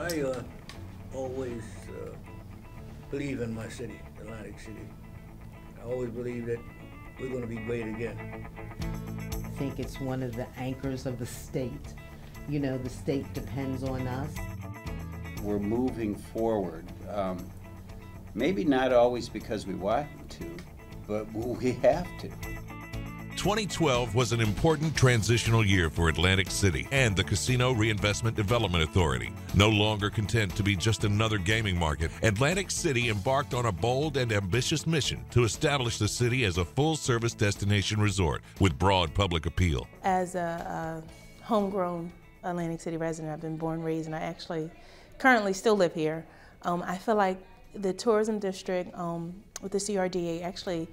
I always believe in my city, Atlantic City. I always believe that we're going to be great again. I think it's one of the anchors of the state. You know, the state depends on us. We're moving forward. Maybe not always because we want to, but we have to. 2012 was an important transitional year for Atlantic City and the Casino Reinvestment Development Authority. No longer content to be just another gaming market, Atlantic City embarked on a bold and ambitious mission to establish the city as a full-service destination resort with broad public appeal. As a homegrown Atlantic City resident, I've been born, raised, and I actually currently still live here. I feel like the tourism district with the CRDA actually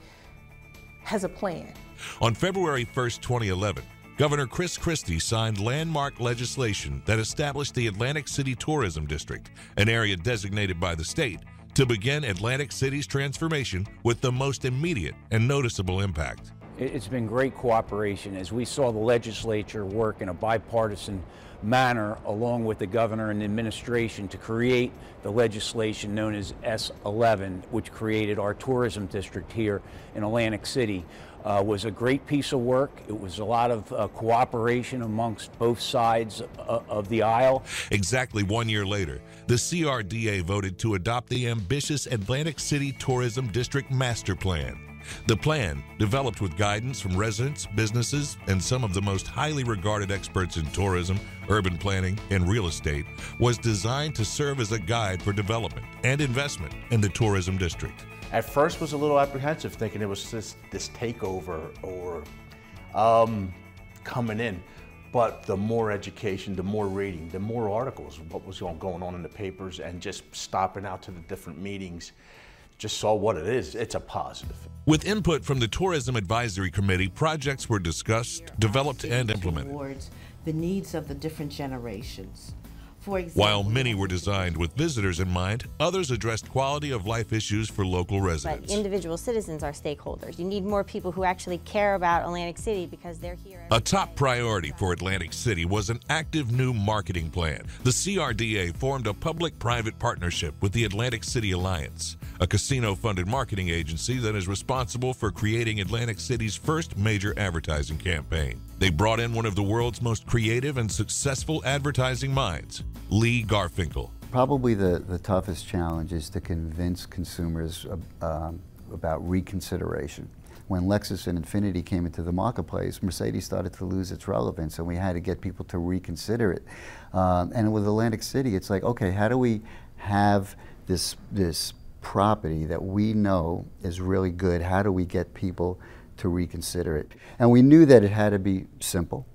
has a plan. On February 1st, 2011, Governor Chris Christie signed landmark legislation that established the Atlantic City Tourism District, an area designated by the state to begin Atlantic City's transformation with the most immediate and noticeable impact. It's been great cooperation as we saw the legislature work in a bipartisan manner along with the governor and the administration to create the legislation known as S11, which created our tourism district here in Atlantic City. Was a great piece of work. It was a lot of cooperation amongst both sides of the aisle. Exactly 1 year later, the CRDA voted to adopt the ambitious Atlantic City Tourism District Master Plan. The plan, developed with guidance from residents, businesses, and some of the most highly regarded experts in tourism, urban planning, and real estate, was designed to serve as a guide for development and investment in the tourism district. At first was a little apprehensive, thinking it was this takeover or coming in. But the more education, the more reading, the more articles, what was going on in the papers, and just stopping out to the different meetings, just saw what it is. It's a positive. With input from the Tourism Advisory Committee, projects were discussed, developed, and implemented. Towards the needs of the different generations. For example, While many were designed with visitors in mind, others addressed quality of life issues for local residents. But individual citizens are stakeholders. You need more people who actually care about Atlantic City because they're here. A top priority for Atlantic City was an active new marketing plan. The CRDA formed a public-private partnership with the Atlantic City Alliance, a casino-funded marketing agency that is responsible for creating Atlantic City's first major advertising campaign. They brought in one of the world's most creative and successful advertising minds, Lee Garfinkel. Probably the toughest challenge is to convince consumers about reconsideration. When Lexus and Infiniti came into the marketplace, Mercedes started to lose its relevance, and we had to get people to reconsider it. And with Atlantic City, it's like, okay, how do we have this property that we know is really good? How do we get people to reconsider it? And we knew that it had to be simple.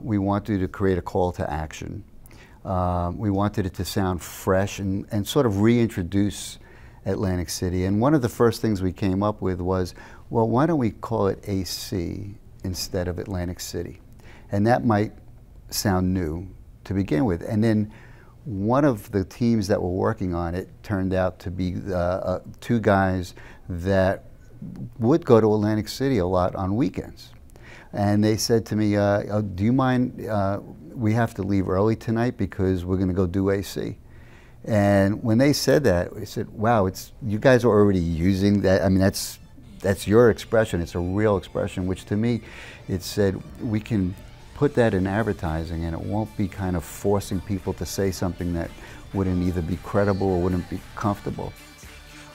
We wanted to create a call to action. We wanted it to sound fresh and sort of reintroduce Atlantic City. And one of the first things we came up with was, well, why don't we call it AC instead of Atlantic City? And that might sound new to begin with. And then one of the teams that were working on it turned out to be two guys that would go to Atlantic City a lot on weekends. And they said to me, do you mind, we have to leave early tonight because we're going to go do AC. And when they said that, I said, wow, you guys are already using that. I mean, that's your expression. It's a real expression, which to me, it said we can put that in advertising and it won't be kind of forcing people to say something that wouldn't either be credible or wouldn't be comfortable.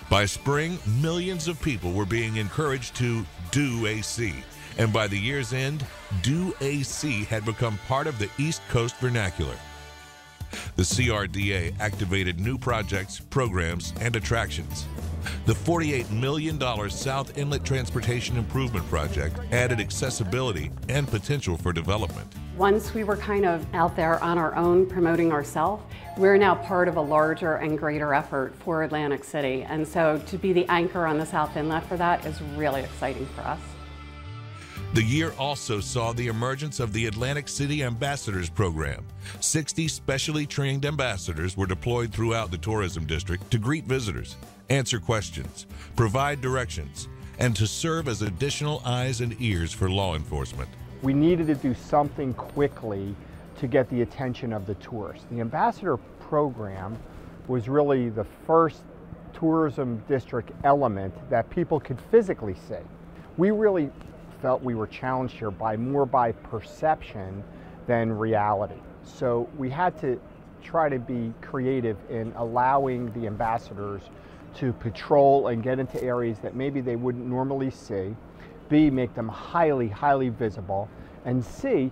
By spring, millions of people were being encouraged to do AC. And by the year's end, do AC had become part of the East Coast vernacular. The CRDA activated new projects, programs, and attractions. The $48 million South Inlet Transportation Improvement Project added accessibility and potential for development. Once we were kind of out there on our own promoting ourselves, we're now part of a larger and greater effort for Atlantic City. And so to be the anchor on the South Inlet for that is really exciting for us. The year also saw the emergence of the Atlantic City Ambassadors Program. 60 specially trained ambassadors were deployed throughout the tourism district to greet visitors, answer questions, provide directions, and to serve as additional eyes and ears for law enforcement. We needed to do something quickly to get the attention of the tourists. The ambassador program was really the first tourism district element that people could physically see. We really felt we were challenged here more by perception than reality. So we had to try to be creative in allowing the ambassadors to patrol and get into areas that maybe they wouldn't normally see, B, make them highly, highly visible, and C,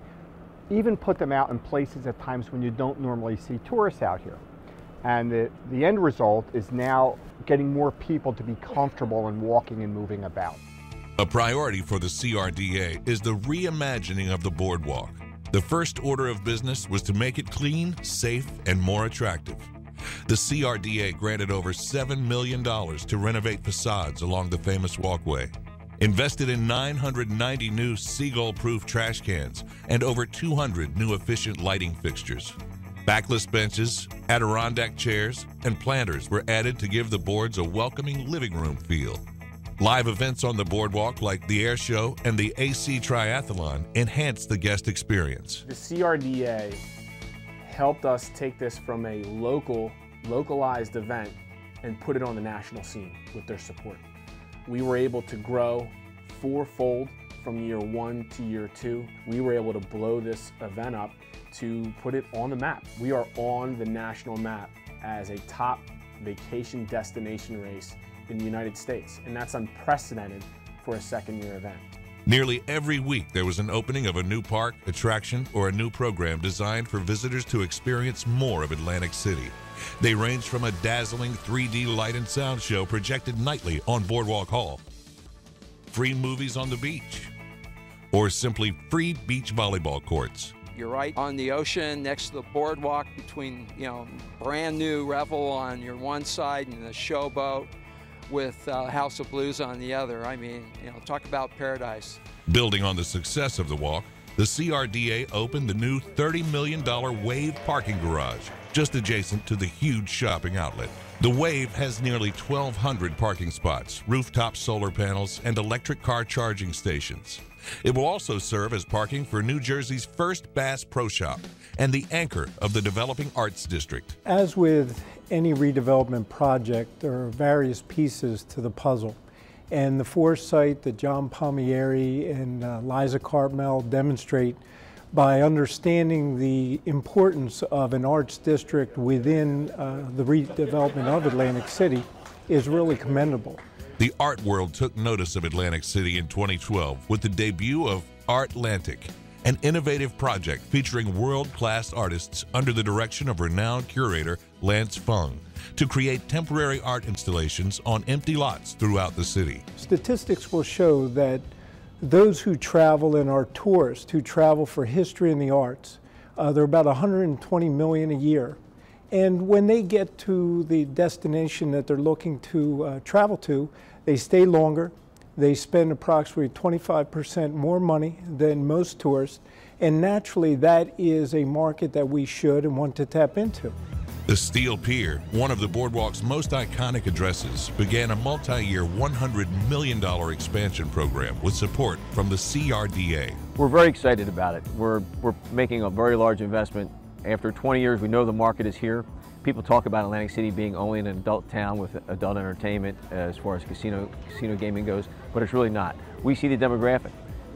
even put them out in places at times when you don't normally see tourists out here. And the end result is now getting more people to be comfortable in walking and moving about. A priority for the CRDA is the reimagining of the boardwalk. The first order of business was to make it clean, safe, and more attractive. The CRDA granted over $7 million to renovate facades along the famous walkway, invested in 990 new seagull-proof trash cans and over 200 new efficient lighting fixtures. Backless benches, Adirondack chairs, and planters were added to give the boards a welcoming living room feel. Live events on the boardwalk like the air show and the AC Triathlon enhanced the guest experience. The CRDA helped us take this from a localized event and put it on the national scene with their support. We were able to grow fourfold from year 1 to year 2. We were able to blow this event up to put it on the map. We are on the national map as a top vacation destination race in the United States, and that's unprecedented for a second-year event. Nearly every week there was an opening of a new park, attraction, or a new program designed for visitors to experience more of Atlantic City. They ranged from a dazzling 3D light and sound show projected nightly on Boardwalk Hall, free movies on the beach, or simply free beach volleyball courts. You're right on the ocean next to the boardwalk between, brand new Revel on your one side and the showboat with House of Blues on the other. I mean, talk about paradise. Building on the success of the walk, the CRDA opened the new $30 million Wave parking garage, just adjacent to the huge shopping outlet. The Wave has nearly 1,200 parking spots, rooftop solar panels, and electric car charging stations. It will also serve as parking for New Jersey's first Bass Pro Shop and the anchor of the developing arts district. As with any redevelopment project, there are various pieces to the puzzle. And the foresight that John Palmieri and Liza Cartmel demonstrate by understanding the importance of an arts district within the redevelopment of Atlantic City is really commendable. The art world took notice of Atlantic City in 2012 with the debut of Artlantic, an innovative project featuring world-class artists under the direction of renowned curator Lance Fung to create temporary art installations on empty lots throughout the city. Statistics will show that those who travel and are tourists who travel for history and the arts, there are about 120 million a year. And when they get to the destination that they're looking to travel to, they stay longer. They spend approximately 25% more money than most tourists. And naturally, that is a market that we should and want to tap into. The Steel Pier, one of the boardwalk's most iconic addresses, began a multi-year $100 million expansion program with support from the CRDA. We're very excited about it. We're making a very large investment. After 20 years, we know the market is here. People talk about Atlantic City being only an adult town with adult entertainment as far as casino gaming goes, but it's really not. We see the demographic.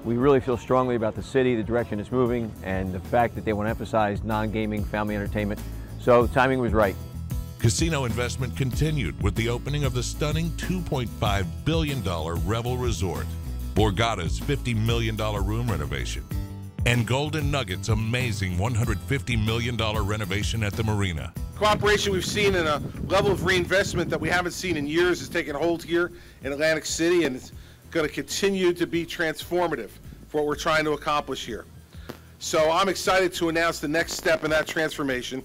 We really feel strongly about the city, the direction it's moving, and the fact that they want to emphasize non-gaming family entertainment. So timing was right. Casino investment continued with the opening of the stunning $2.5 billion Revel Resort, Borgata's $50 million room renovation, and Golden Nugget's amazing $150 million renovation at the marina. Cooperation we've seen and a level of reinvestment that we haven't seen in years is taking hold here in Atlantic City, and it's going to continue to be transformative for what we're trying to accomplish here. So I'm excited to announce the next step in that transformation,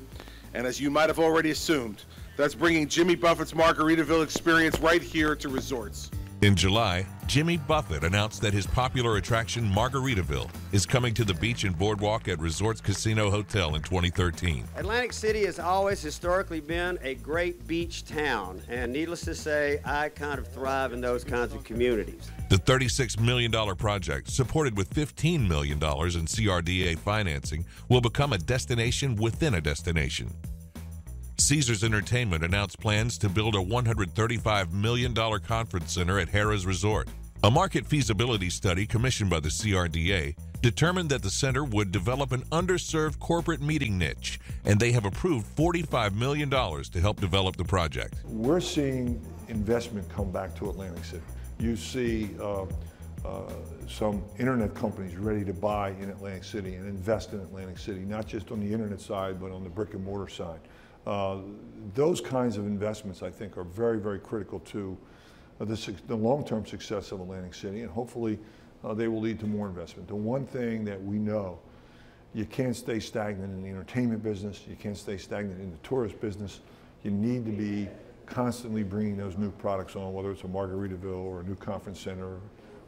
and as you might have already assumed, that's bringing Jimmy Buffett's Margaritaville experience right here to resorts. In July, Jimmy Buffett announced that his popular attraction Margaritaville is coming to the beach and boardwalk at Resorts Casino Hotel in 2013. Atlantic City has always historically been a great beach town, and needless to say, I kind of thrive in those kinds of communities. The $36 million project, supported with $15 million in CRDA financing, will become a destination within a destination. Caesars Entertainment announced plans to build a $135 million conference center at Harrah's Resort. A market feasibility study commissioned by the CRDA determined that the center would develop an underserved corporate meeting niche, and they have approved $45 million to help develop the project. We're seeing investment come back to Atlantic City. You see some internet companies ready to buy in Atlantic City and invest in Atlantic City, not just on the internet side, but on the brick and mortar side. Those kinds of investments, I think, are very, very critical to the long-term success of Atlantic City, and hopefully they will lead to more investment. The one thing that we know, you can't stay stagnant in the entertainment business, you can't stay stagnant in the tourist business. You need to be constantly bringing those new products on, whether it's a Margaritaville or a new conference center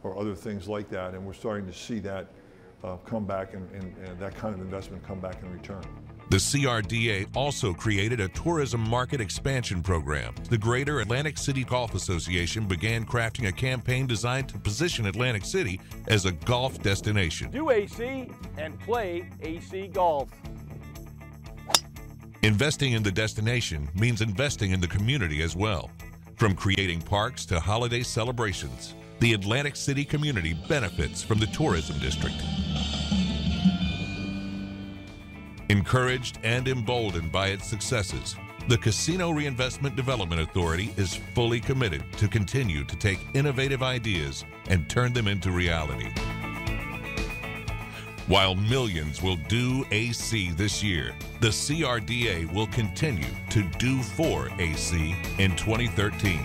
or other things like that, and we're starting to see that come back and that kind of investment come back in return. The CRDA also created a tourism market expansion program. The Greater Atlantic City Golf Association began crafting a campaign designed to position Atlantic City as a golf destination. Do AC and play AC golf. Investing in the destination means investing in the community as well. From creating parks to holiday celebrations, the Atlantic City community benefits from the tourism district. Encouraged and emboldened by its successes, the Casino Reinvestment Development Authority is fully committed to continue to take innovative ideas and turn them into reality. While millions will do AC this year, the CRDA will continue to do for AC in 2013.